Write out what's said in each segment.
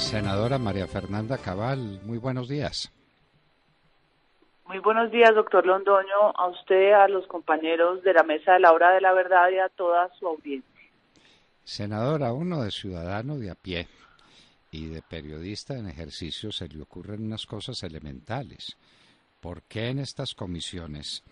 Senadora María Fernanda Cabal, muy buenos días. Muy buenos días, doctor Londoño, a usted, a los compañeros de la Mesa de la Hora de la Verdad y a toda su audiencia. Senadora, uno de ciudadano de a pie y de periodista en ejercicio se le ocurren unas cosas elementales. ¿Por qué en estas comisiones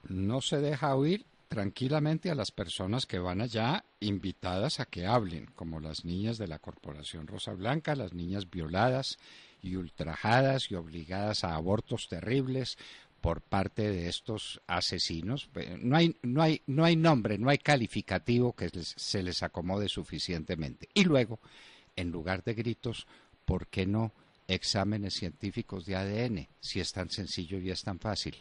no se deja oír tranquilamente a las personas que van allá invitadas a que hablen, como las niñas de la Corporación Rosa Blanca, las niñas violadas y ultrajadas y obligadas a abortos terribles por parte de estos asesinos? No hay nombre, no hay calificativo que se les acomode suficientemente. Y luego, en lugar de gritos, ¿por qué no exámenes científicos de ADN, si es tan sencillo y es tan fácil?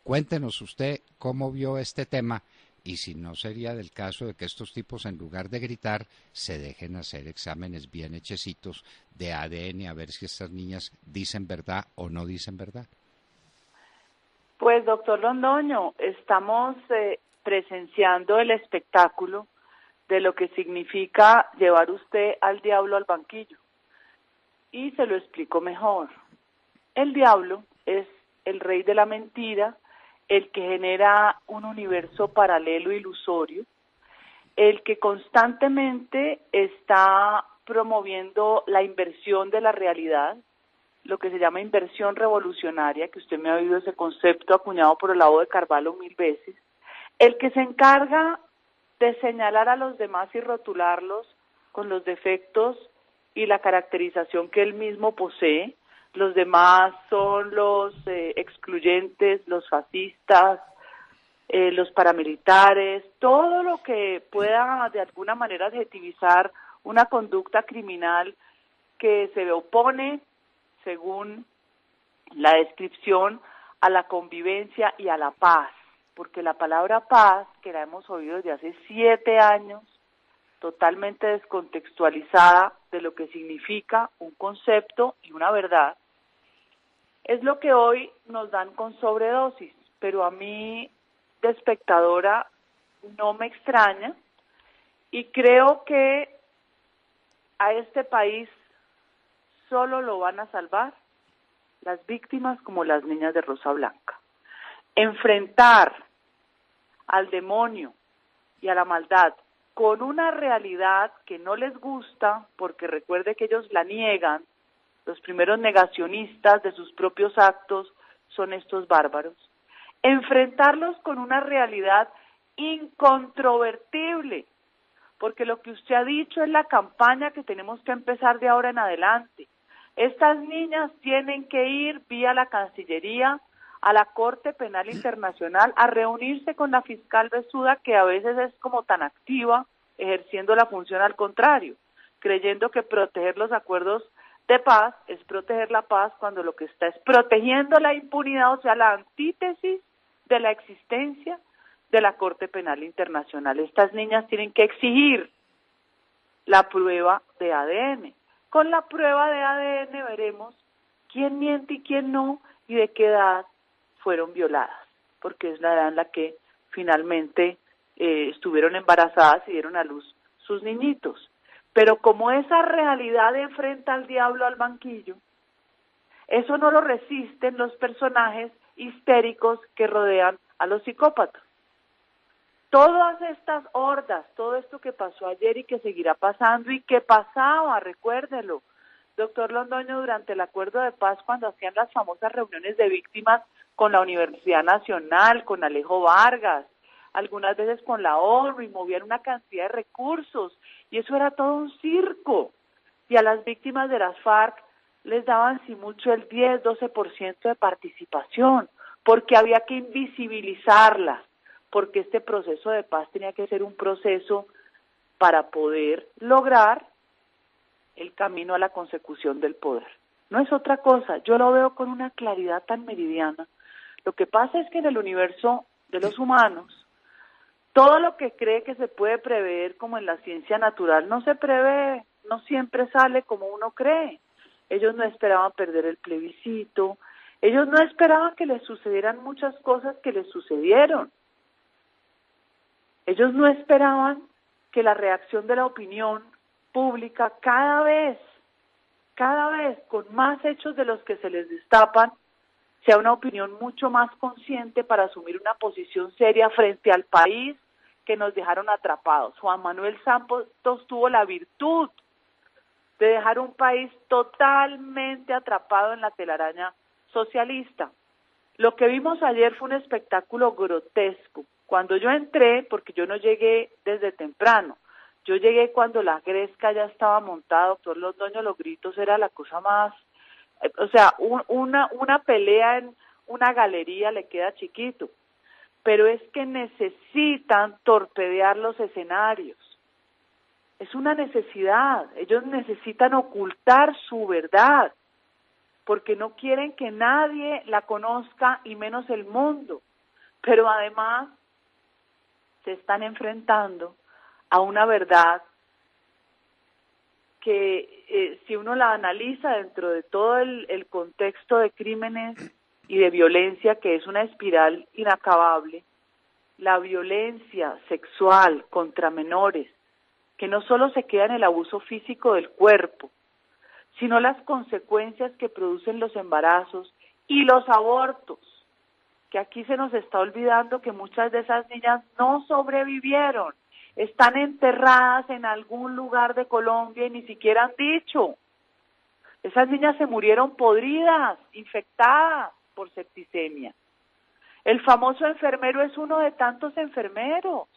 Cuéntenos usted cómo vio este tema y si no sería del caso de que estos tipos, en lugar de gritar, se dejen hacer exámenes bien hechecitos de ADN a ver si estas niñas dicen verdad o no dicen verdad. Pues, doctor Londoño, estamos presenciando el espectáculo de lo que significa llevar usted al diablo al banquillo. Y se lo explico mejor. El diablo es el rey de la mentira, el que genera un universo paralelo ilusorio, el que constantemente está promoviendo la inversión de la realidad, lo que se llama inversión revolucionaria, que usted me ha oído ese concepto acuñado por Olavo de Carvalho 1000 veces, el que se encarga de señalar a los demás y rotularlos con los defectos y la caracterización que él mismo posee. Los demás son los excluyentes, los fascistas, los paramilitares, todo lo que pueda de alguna manera adjetivizar una conducta criminal que se opone, según la descripción, a la convivencia y a la paz, porque la palabra paz, que la hemos oído desde hace 7 años, totalmente descontextualizada de lo que significa un concepto y una verdad, es lo que hoy nos dan con sobredosis, pero a mí, de espectadora, no me extraña y creo que a este país solo lo van a salvar las víctimas como las niñas de Rosa Blanca. Enfrentar al demonio y a la maldad con una realidad que no les gusta, porque recuerde que ellos la niegan. Los primeros negacionistas de sus propios actos son estos bárbaros. Enfrentarlos con una realidad incontrovertible, porque lo que usted ha dicho es la campaña que tenemos que empezar de ahora en adelante. Estas niñas tienen que ir vía la Cancillería a la Corte Penal Internacional a reunirse con la fiscal Besuda, que a veces es como tan activa, ejerciendo la función al contrario, creyendo que proteger los acuerdos de paz es proteger la paz, cuando lo que está es protegiendo la impunidad, o sea, la antítesis de la existencia de la Corte Penal Internacional. Estas niñas tienen que exigir la prueba de ADN. Con la prueba de ADN veremos quién miente y quién no, y de qué edad fueron violadas, porque es la edad en la que finalmente estuvieron embarazadas y dieron a luz sus niñitos. Pero como esa realidad enfrenta al diablo al banquillo, eso no lo resisten los personajes histéricos que rodean a los psicópatas. Todas estas hordas, todo esto que pasó ayer y que seguirá pasando y que pasaba, recuérdelo, doctor Londoño, durante el acuerdo de paz, cuando hacían las famosas reuniones de víctimas con la Universidad Nacional, con Alejo Vargas, algunas veces con la ONU, y movían una cantidad de recursos, y eso era todo un circo. Y a las víctimas de las FARC les daban, si mucho, el 10-12% de participación, porque había que invisibilizarlas, porque este proceso de paz tenía que ser un proceso para poder lograr el camino a la consecución del poder. No es otra cosa, yo lo veo con una claridad tan meridiana. Lo que pasa es que en el universo de los humanos, todo lo que cree que se puede prever, como en la ciencia natural, no se prevé, no siempre sale como uno cree. Ellos no esperaban perder el plebiscito, ellos no esperaban que les sucedieran muchas cosas que les sucedieron. Ellos no esperaban que la reacción de la opinión pública cada vez cada vez con más hechos de los que se les destapan, sea una opinión mucho más consciente para asumir una posición seria frente al país que nos dejaron atrapados. Juan Manuel Santos tuvo la virtud de dejar un país totalmente atrapado en la telaraña socialista. Lo que vimos ayer fue un espectáculo grotesco. Cuando yo entré, porque yo no llegué desde temprano, yo llegué cuando la gresca ya estaba montada, doctor Londoño, los gritos era la cosa más, o sea, una pelea en una galería le queda chiquito, pero es que necesitan torpedear los escenarios. Es una necesidad, ellos necesitan ocultar su verdad, porque no quieren que nadie la conozca y menos el mundo, pero además se están enfrentando a una verdad que si uno la analiza dentro de todo el contexto de crímenes y de violencia, que es una espiral inacabable, la violencia sexual contra menores, que no solo se queda en el abuso físico del cuerpo, sino las consecuencias que producen los embarazos y los abortos, que aquí se nos está olvidando que muchas de esas niñas no sobrevivieron, están enterradas en algún lugar de Colombia y ni siquiera han dicho. Esas niñas se murieron podridas, infectadas por septicemia. El famoso enfermero es uno de tantos enfermeros.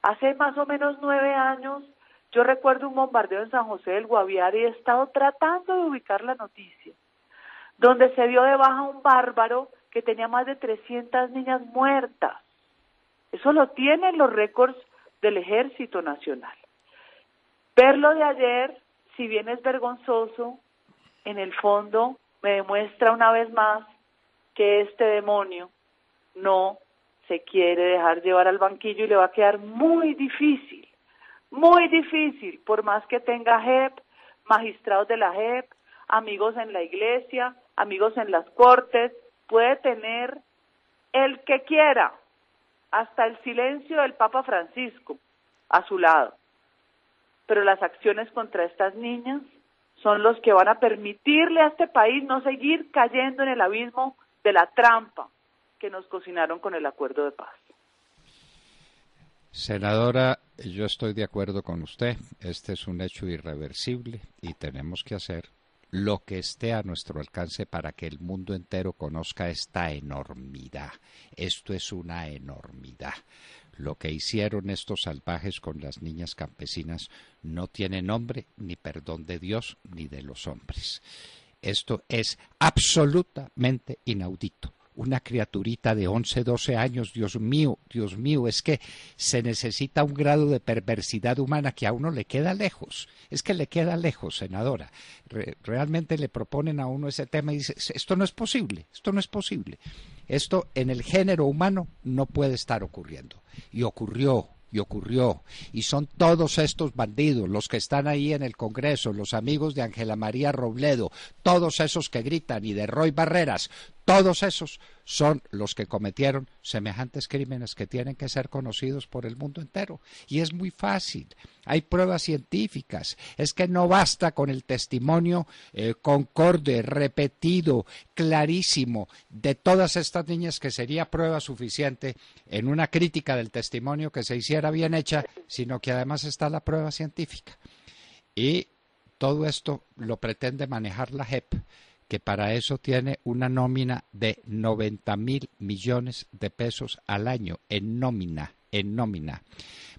Hace más o menos 9 años, yo recuerdo un bombardeo en San José del Guaviare y he estado tratando de ubicar la noticia, donde se dio de baja un bárbaro que tenía más de 300 niñas muertas. Eso lo tienen los récords del Ejército Nacional. Verlo de ayer, si bien es vergonzoso, en el fondo me demuestra una vez más que este demonio no se quiere dejar llevar al banquillo y le va a quedar muy difícil, por más que tenga JEP, magistrados de la JEP, amigos en la iglesia, amigos en las cortes, puede tener el que quiera, hasta el silencio del Papa Francisco a su lado. Pero las acciones contra estas niñas son los que van a permitirle a este país no seguir cayendo en el abismo de la trampa que nos cocinaron con el acuerdo de paz. Senadora, yo estoy de acuerdo con usted. Este es un hecho irreversible y tenemos que hacer lo que esté a nuestro alcance para que el mundo entero conozca esta enormidad. Esto es una enormidad. Lo que hicieron estos salvajes con las niñas campesinas no tiene nombre ni perdón de Dios ni de los hombres. Esto es absolutamente inaudito. Una criaturita de 11, 12 años, Dios mío, es que se necesita un grado de perversidad humana que a uno le queda lejos. Es que le queda lejos, senadora. Realmente le proponen a uno ese tema y dice, esto no es posible, esto no es posible. Esto en el género humano no puede estar ocurriendo. Y ocurrió. Y son todos estos bandidos, los que están ahí en el Congreso, los amigos de Ángela María Robledo, todos esos que gritan y de Roy Barreras, todos esos son los que cometieron semejantes crímenes que tienen que ser conocidos por el mundo entero. Y es muy fácil, hay pruebas científicas, es que no basta con el testimonio concorde, repetido, clarísimo de todas estas niñas, que sería prueba suficiente en una crítica del testimonio que se hiciera bien hecha, sino que además está la prueba científica. Y todo esto lo pretende manejar la JEP, que para eso tiene una nómina de 90.000 millones de pesos al año, en nómina.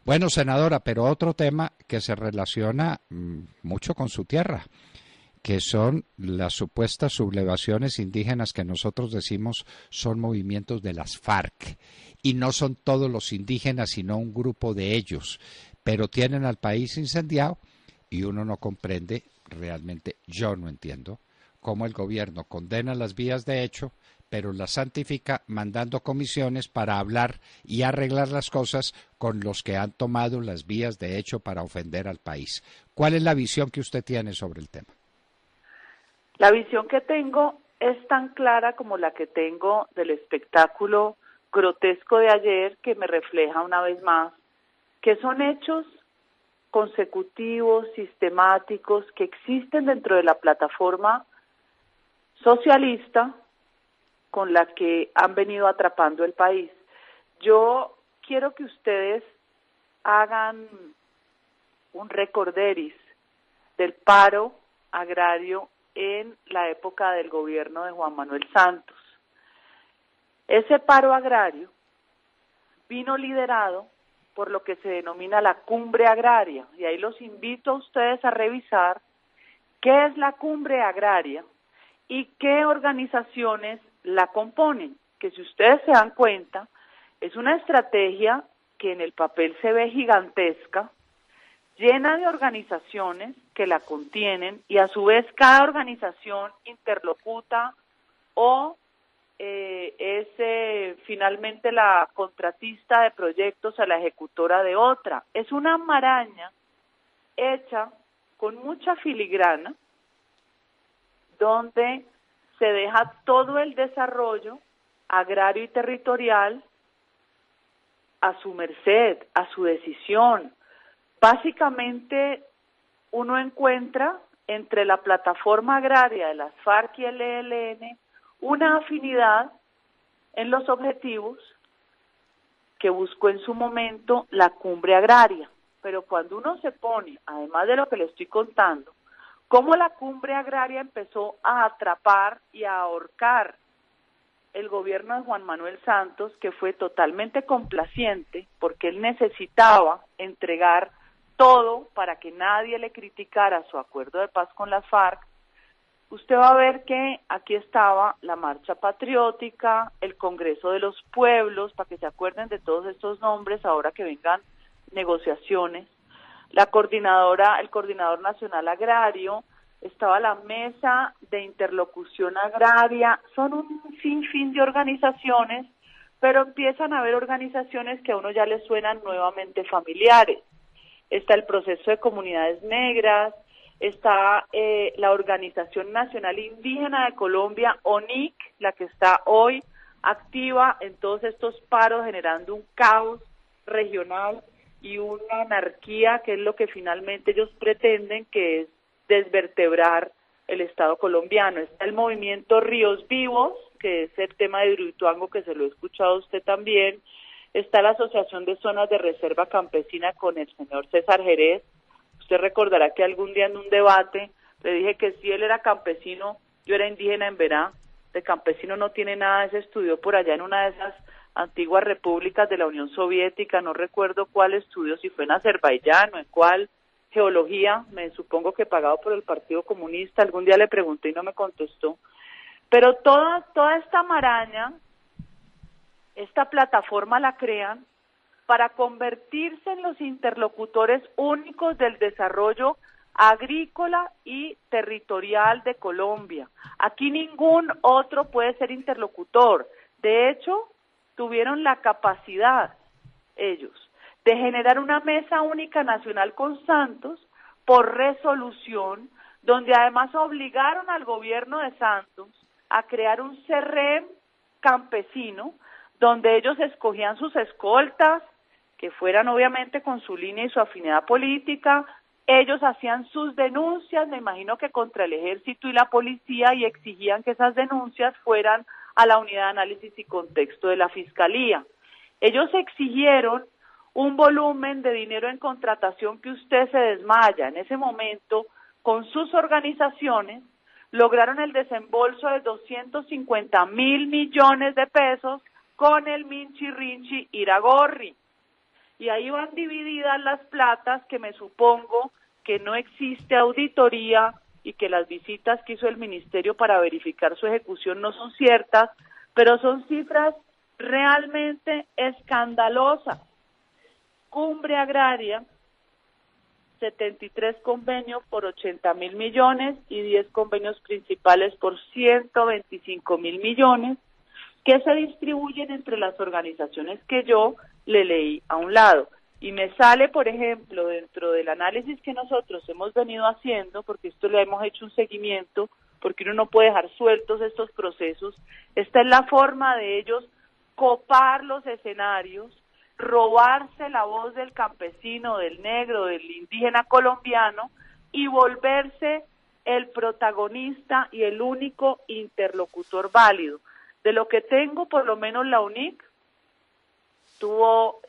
Bueno, senadora, pero otro tema que se relaciona mucho con su tierra, que son las supuestas sublevaciones indígenas que nosotros decimos son movimientos de las FARC, y no son todos los indígenas, sino un grupo de ellos, pero tienen al país incendiado y uno no comprende, realmente yo no entiendo, cómo el gobierno condena las vías de hecho, pero las santifica mandando comisiones para hablar y arreglar las cosas con los que han tomado las vías de hecho para ofender al país. ¿Cuál es la visión que usted tiene sobre el tema? La visión que tengo es tan clara como la que tengo del espectáculo grotesco de ayer, que me refleja una vez más que son hechos consecutivos, sistemáticos, que existen dentro de la plataforma socialista con la que han venido atrapando el país. Yo quiero que ustedes hagan un recorderis del paro agrario en la época del gobierno de Juan Manuel Santos. Ese paro agrario vino liderado por lo que se denomina la cumbre agraria, y ahí los invito a ustedes a revisar qué es la cumbre agraria y qué organizaciones la componen, que si ustedes se dan cuenta, es una estrategia que en el papel se ve gigantesca, llena de organizaciones que la contienen, y a su vez cada organización interlocuta o es finalmente la contratista de proyectos a la ejecutora de otra. Es una maraña hecha con mucha filigrana, donde se deja todo el desarrollo agrario y territorial a su merced, a su decisión. Básicamente uno encuentra entre la plataforma agraria de las FARC y el ELN una afinidad en los objetivos que buscó en su momento la cumbre agraria. Pero cuando uno se pone, además de lo que le estoy contando, cómo la cumbre agraria empezó a atrapar y a ahorcar el gobierno de Juan Manuel Santos, que fue totalmente complaciente porque él necesitaba entregar todo para que nadie le criticara su acuerdo de paz con las FARC, usted va a ver que aquí estaba la Marcha Patriótica, el Congreso de los Pueblos, para que se acuerden de todos estos nombres ahora que vengan negociaciones, el Coordinador Nacional Agrario, estaba la Mesa de Interlocución Agraria, son un sinfín de organizaciones, pero empiezan a haber organizaciones que a uno ya le suenan nuevamente familiares. Está el Proceso de Comunidades Negras, está la Organización Nacional Indígena de Colombia, ONIC, la que está hoy activa en todos estos paros, generando un caos regional y una anarquía, que es lo que finalmente ellos pretenden, que es desvertebrar el Estado colombiano. Está el movimiento Ríos Vivos, que es el tema de Hidroituango, que se lo he escuchado a usted también. Está la Asociación de Zonas de Reserva Campesina con el señor César Jerez. Usted recordará que algún día en un debate le dije que si él era campesino, yo era indígena en Verá. De campesino no tiene nada, ese estudió por allá en una de esas antiguas repúblicas de la Unión Soviética, no recuerdo cuál estudio, si fue en Azerbaiyán o en cuál, geología, me supongo que pagado por el Partido Comunista. Algún día le pregunté y no me contestó. Pero toda esta maraña, esta plataforma la crean para convertirse en los interlocutores únicos del desarrollo agrícola y territorial de Colombia. Aquí ningún otro puede ser interlocutor. De hecho, tuvieron la capacidad ellos de generar una mesa única nacional con Santos por resolución, donde además obligaron al gobierno de Santos a crear un CERREM campesino, donde ellos escogían sus escoltas, que fueran obviamente con su línea y su afinidad política. Ellos hacían sus denuncias, me imagino que contra el ejército y la policía, y exigían que esas denuncias fueran a la unidad de análisis y contexto de la Fiscalía. Ellos exigieron un volumen de dinero en contratación que usted se desmaya. En ese momento, con sus organizaciones, lograron el desembolso de 250.000 millones de pesos con el Minchi Rinchi Iragorri. Y ahí van divididas las platas, que me supongo que no existe auditoría y que las visitas que hizo el ministerio para verificar su ejecución no son ciertas, pero son cifras realmente escandalosas. Cumbre Agraria, 73 convenios por 80.000 millones y 10 convenios principales por 125.000 millones, que se distribuyen entre las organizaciones que yo le leí a un lado. Y me sale, por ejemplo, dentro del análisis que nosotros hemos venido haciendo, porque esto le hemos hecho un seguimiento, porque uno no puede dejar sueltos estos procesos, esta es la forma de ellos copar los escenarios, robarse la voz del campesino, del negro, del indígena colombiano y volverse el protagonista y el único interlocutor válido. De lo que tengo, por lo menos la UNIC tuvo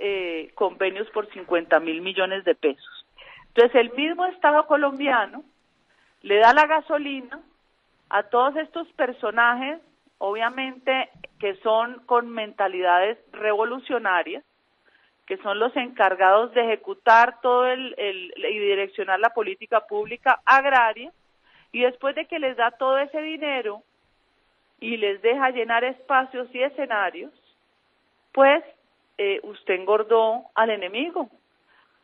convenios por 50.000 millones de pesos. Entonces el mismo Estado colombiano le da la gasolina a todos estos personajes, obviamente que son con mentalidades revolucionarias, que son los encargados de ejecutar todo y direccionar la política pública agraria, y después de que les da todo ese dinero y les deja llenar espacios y escenarios, pues usted engordó al enemigo,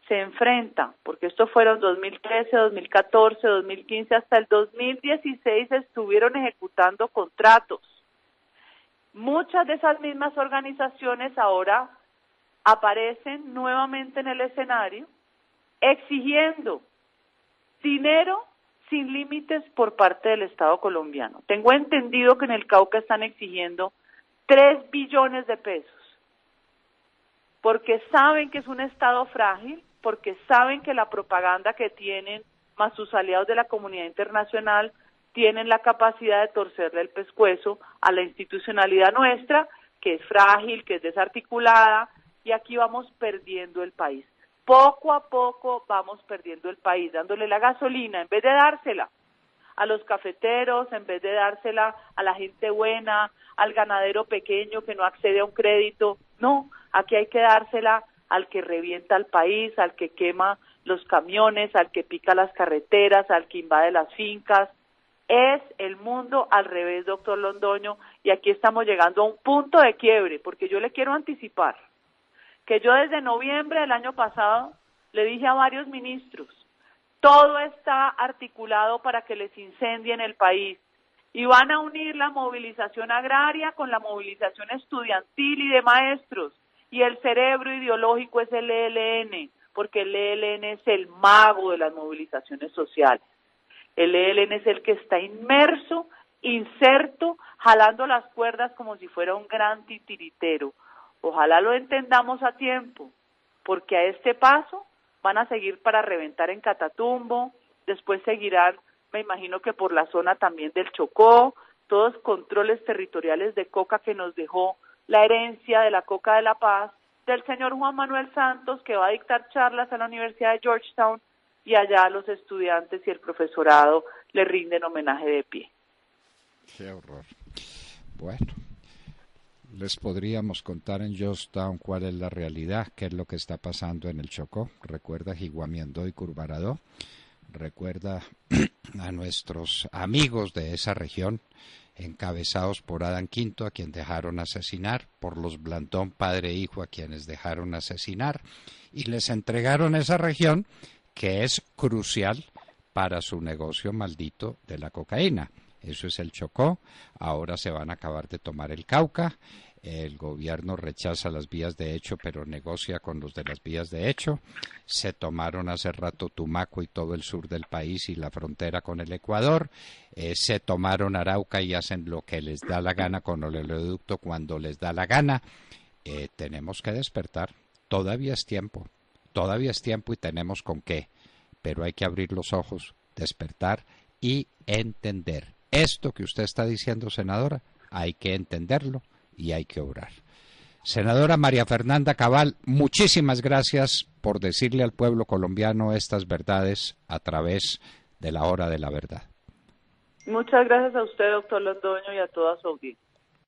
se enfrenta, porque estos fueron 2013, 2014, 2015, hasta el 2016 estuvieron ejecutando contratos. Muchas de esas mismas organizaciones ahora aparecen nuevamente en el escenario exigiendo dinero sin límites por parte del Estado colombiano. Tengo entendido que en el Cauca están exigiendo 3 billones de pesos, porque saben que es un Estado frágil, porque saben que la propaganda que tienen, más sus aliados de la comunidad internacional, tienen la capacidad de torcerle el pescuezo a la institucionalidad nuestra, que es frágil, que es desarticulada, y aquí vamos perdiendo el país. Poco a poco vamos perdiendo el país, dándole la gasolina, en vez de dársela a los cafeteros, en vez de dársela a la gente buena, al ganadero pequeño que no accede a un crédito. No, aquí hay que dársela al que revienta el país, al que quema los camiones, al que pica las carreteras, al que invade las fincas. Es el mundo al revés, doctor Londoño, y aquí estamos llegando a un punto de quiebre, porque yo le quiero anticipar que yo desde noviembre del año pasado le dije a varios ministros, todo está articulado para que les incendien el país, y van a unir la movilización agraria con la movilización estudiantil y de maestros, y el cerebro ideológico es el ELN, porque el ELN es el mago de las movilizaciones sociales. El ELN es el que está inmerso, inserto, jalando las cuerdas como si fuera un gran titiritero. Ojalá lo entendamos a tiempo, porque a este paso van a seguir para reventar en Catatumbo, después seguirán, me imagino que por la zona también del Chocó, todos controles territoriales de coca que nos dejó la herencia de la coca de la paz, del señor Juan Manuel Santos, que va a dictar charlas a la Universidad de Georgetown, y allá los estudiantes y el profesorado le rinden homenaje de pie. Qué horror. Bueno, les podríamos contar en Georgetown cuál es la realidad, qué es lo que está pasando en el Chocó. Recuerda Jiguamiandó y Curvaradó, recuerda a nuestros amigos de esa región, encabezados por Adán Quinto, a quien dejaron asesinar, por los Blandón, padre e hijo, a quienes dejaron asesinar, y les entregaron esa región que es crucial para su negocio maldito de la cocaína. Eso es el Chocó. Ahora se van a acabar de tomar el Cauca. El gobierno rechaza las vías de hecho, pero negocia con los de las vías de hecho. Se tomaron hace rato Tumaco y todo el sur del país y la frontera con el Ecuador. Se tomaron Arauca y hacen lo que les da la gana con el oleoducto cuando les da la gana. Tenemos que despertar. Todavía es tiempo y tenemos con qué. Pero hay que abrir los ojos, despertar y entender. Esto que usted está diciendo, senadora, hay que entenderlo y hay que obrar. Senadora María Fernanda Cabal, muchísimas gracias por decirle al pueblo colombiano estas verdades a través de la Hora de la Verdad. Muchas gracias a usted, doctor Londoño, y a toda su audiencia.